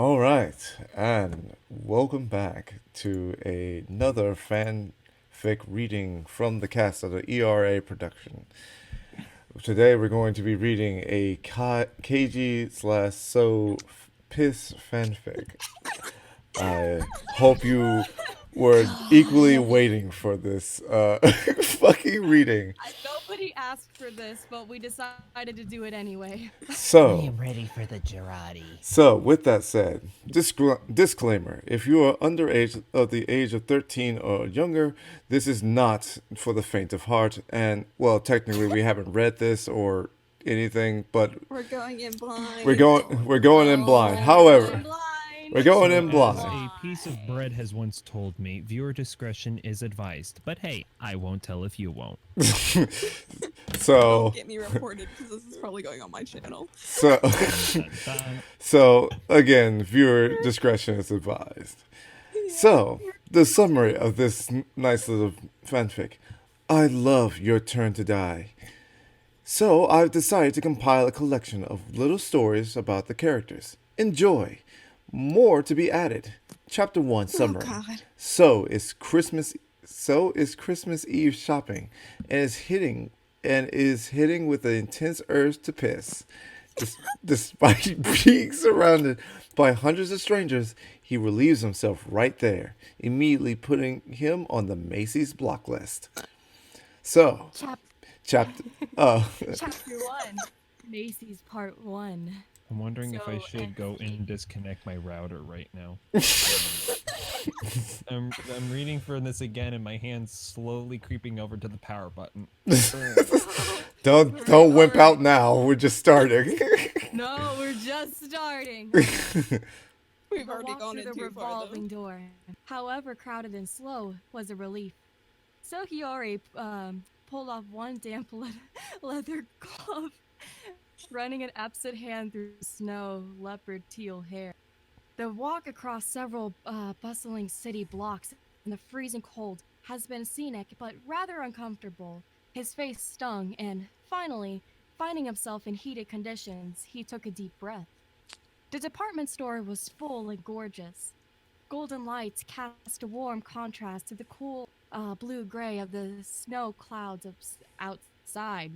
All right, and welcome back to another fanfic reading from the cast of the ERA production. Today we're going to be reading a Keiji slash So Piss fanfic. I hope you were equally waiting for this fucking reading. Nobody asked for this, but we decided to do it anyway. I So, am ready for the Girardi. with that said, disclaimer: if you are underage of the age of 13 or younger, this is not for the faint of heart. And well, technically, we haven't read this or anything, but We're going in blind. we're going in blind. Going However, blind. we're going So, in as blind. a piece of bread has once told me, viewer discretion is advised. But hey, I won't tell if you won't. So, Get me reported because this is probably going on my channel. so, Dun, dun. so again, viewer discretion is advised. So, the summary of this nice little fanfic. I love Your Turn to Die. So, I've decided to compile a collection of little stories about the characters. Enjoy! More to be added. Chapter 1 summary. God. So is Christmas Eve shopping and is hitting with an intense urge to piss. Despite being surrounded by hundreds of strangers, he relieves himself right there, immediately putting him on the Macy's block list. So, chapter Chapter 1, Macy's Part 1. I'm wondering if I So, should go and disconnect my router right now. I'm reading for this again, and my hand's slowly creeping over to the power button. don't wimp out now. We're just starting. No, we're just starting. We've The already walk gone through in the too far though. revolving door, however crowded and slow, was a relief. So Hiyori pulled off one damp leather glove, running an absent hand through snow, leopard teal hair. The walk across several bustling city blocks in the freezing cold has been scenic but rather uncomfortable. His face stung, and finally, finding himself in heated conditions, he took a deep breath. The department store was full and gorgeous. Golden lights cast a warm contrast to the cool blue-gray of the snow clouds outside,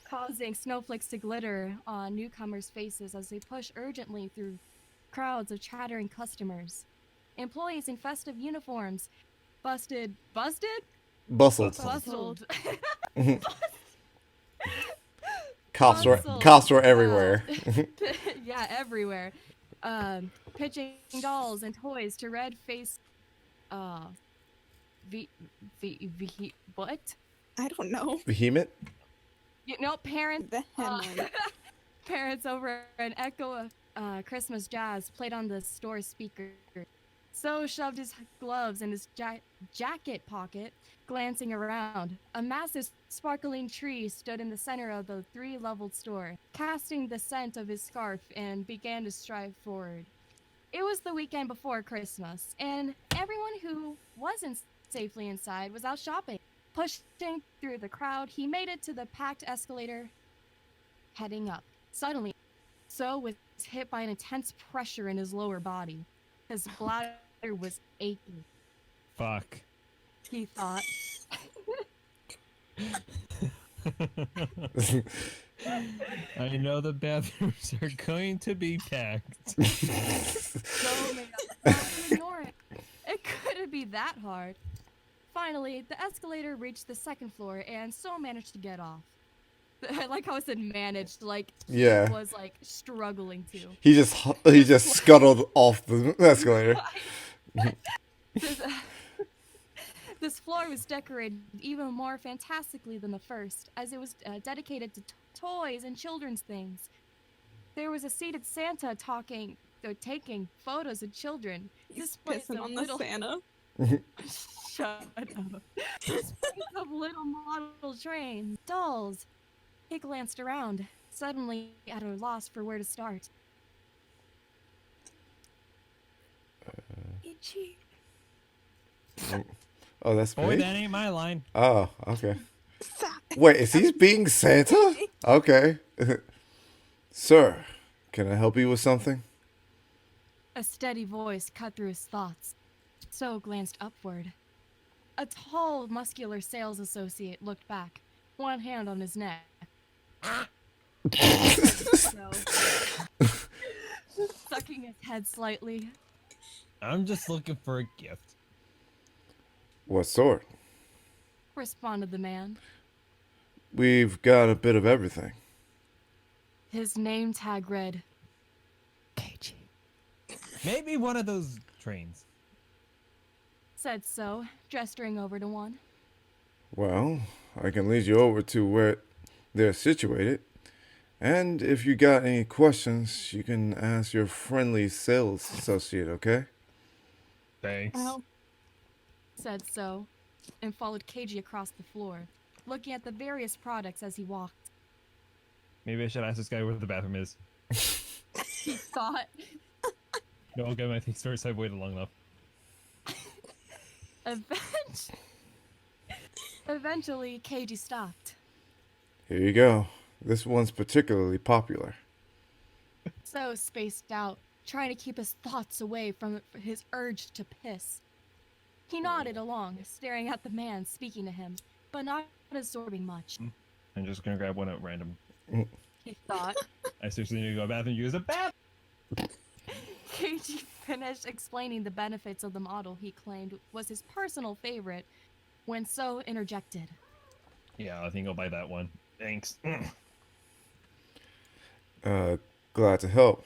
causing snowflakes to glitter on newcomers' faces as they push urgently through crowds of chattering customers. Employees in festive uniforms bustled? Bustled. Bustled. Cops were everywhere. Yeah, everywhere. Pitching dolls and toys to red-faced, what? I don't know. Behemoth? Parents. The hemorrhoid. Parents over an echo of Christmas jazz played on the store speaker. So shoved his gloves in his jacket pocket, glancing around. A massive sparkling tree stood in the center of the three-leveled store, casting the scent of his scarf, and began to stride forward. It was the weekend before Christmas, and everyone who wasn't safely inside was out shopping. Pushing through the crowd, he made it to the packed escalator, heading up. Suddenly, So was hit by an intense pressure in his lower body. His bladder was aching, Fuck. he thought. I know the bathrooms are going to be packed. So made up not to ignore it. It couldn't be that hard. Finally, the escalator reached the second floor, and So managed to get off. I like how I said managed, like he Yeah. was like struggling to. He just scuttled off the escalator. This, this floor was decorated even more fantastically than the first, as it was dedicated to toys and children's things. There was a seated Santa taking photos of children. He's Displays pissing of on the little Santa. Shut up. Displays of little model trains, dolls. He glanced around, suddenly at a loss for where to start. Itchy. Oh, that's Boy, me? that ain't my line. Oh, okay. Wait, is he being Santa? Okay. Sir, can I help you with something? A steady voice cut through his thoughts. So glanced upward. A tall, muscular sales associate looked back, one hand on his neck. So, sucking his head slightly. I'm just looking for a gift. What sort? Responded the man. We've got a bit of everything. His name tag read, Keiji. Maybe one of those trains. said so, gesturing over to one. Well, I can lead you over to where they're situated. And if you got any questions, you can ask your friendly sales associate, okay? Thanks. Ow. Said so, and followed Keiji across the floor, looking at the various products as he walked. Maybe I should ask this guy where the bathroom is. He thought. No, I'll get my things first. I've waited long enough. Eventually, Keiji stopped. Here you go. This one's particularly popular. So spaced out, trying to keep his thoughts away from his urge to piss. He nodded along, staring at the man speaking to him, but not absorbing much. I'm just gonna grab one at random. He thought. I seriously need to go to the bathroom. Use a bath. Keiji finished explaining the benefits of the model he claimed was his personal favorite when So interjected. Yeah, I think I'll buy that one. Thanks. Glad to help.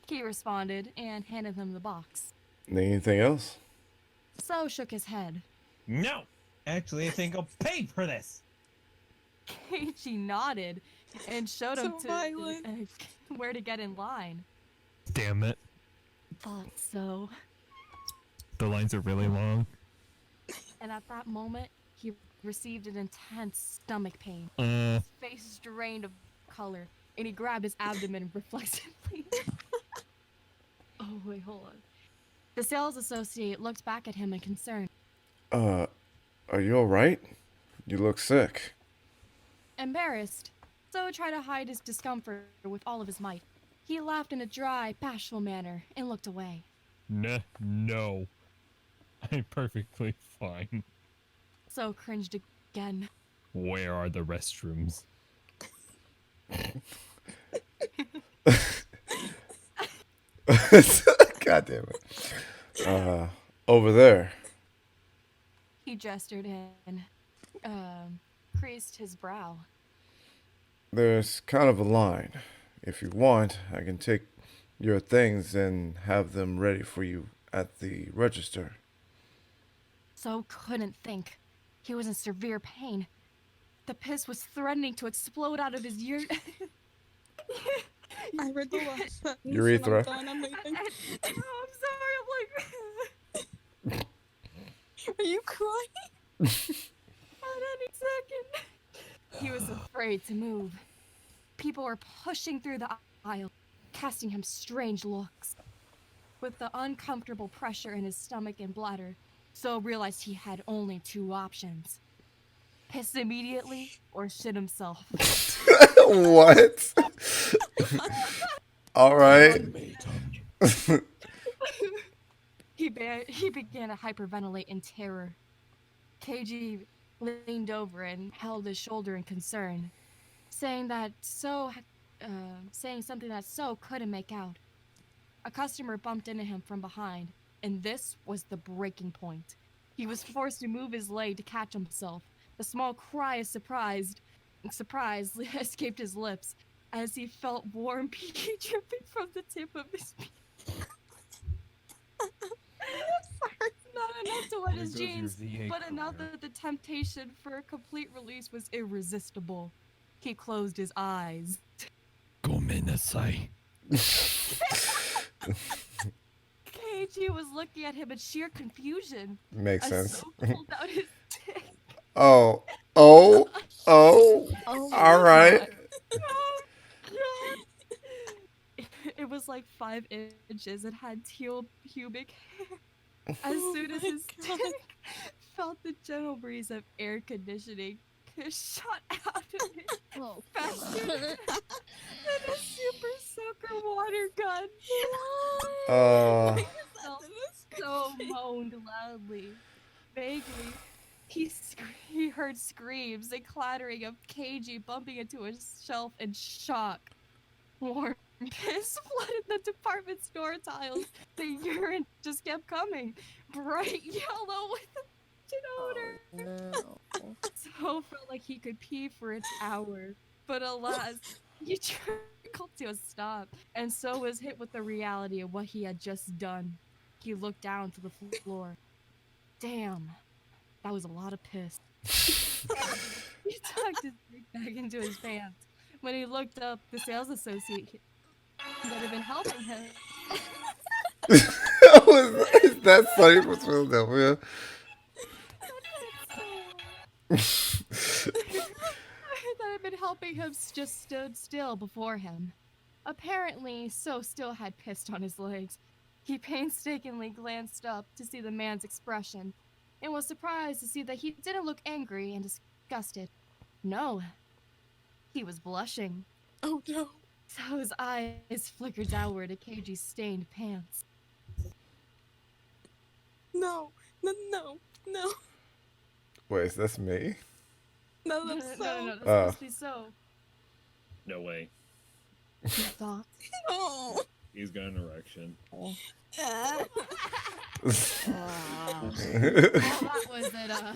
He responded and handed him the box. Need anything else? So shook his head. No! Actually, I think I'll pay for this. Keiji nodded and showed him So violent. where to get in line. Damn it. Thought so. The lines are really long. And at that moment, he received an intense stomach pain. Uh, His face drained of color, and he grabbed his abdomen reflexively. Oh, wait, hold on. The sales associate looked back at him in concern. Are you alright? You look sick. Embarrassed, So tried to hide his discomfort with all of his might. He laughed in a dry, bashful manner and looked away. No. I'm perfectly fine. So cringed again. Where are the restrooms? God damn it. Over there. He gestured and creased his brow. There's kind of a line. If you want, I can take your things and have them ready for you at the register. So couldn't think. He was in severe pain. The piss was threatening to explode out of his ear. I read the last sentence. Urethra. And I'm done. I'm leaving. I'm sorry, I'm like... Are you crying? At any second. He was afraid to move. People were pushing through the aisle, casting him strange looks. With the uncomfortable pressure in his stomach and bladder, So realized he had only two options. Piss immediately or shit himself. What? All right. He began to hyperventilate in terror. Keiji leaned over and held his shoulder in concern, saying something that So couldn't make out. A customer bumped into him from behind, and this was the breaking point. He was forced to move his leg to catch himself. A small cry of surprise escaped his lips as he felt warm pee dripping from the tip of his pee. Not enough to wet his jeans, but enough that the temptation for a complete release was irresistible. He closed his eyes. Gomenasai. Keiji was looking at him in sheer confusion. Makes as sense. So pulled out his dick. Oh. Oh All right. Oh, God. It was like 5 inches. It had teal pubic hair. As soon as his dick felt the gentle breeze of air conditioning shot out of it Oh, faster than a super soaker water gun. Uh, So moaned loudly. Vaguely, he heard screams and clattering of Keiji bumping into a shelf in shock. Warm piss flooded the department store tiles. The urine just kept coming, bright yellow with a odor. No. So felt like he could pee for an hour, but alas, he trickled to a stop, and so was hit with the reality of what he had just done. He looked down to the floor. Damn, that was a lot of piss. He tucked his dick back into his pants. When he looked up, the sales associate that had been helping him is that Sunny from Philadelphia? that had been helping him just stood still before him. Apparently, So still had pissed on his legs. He painstakingly glanced up to see the man's expression and was surprised to see that he didn't look angry and disgusted. No, he was blushing. Oh no. So his eyes flickered downward at Keiji's stained pants. No. No. Wait, that's me? No, No, that's no, that's Oh. supposed to be So. No way. You thought? Oh. He's got an erection. All that was that,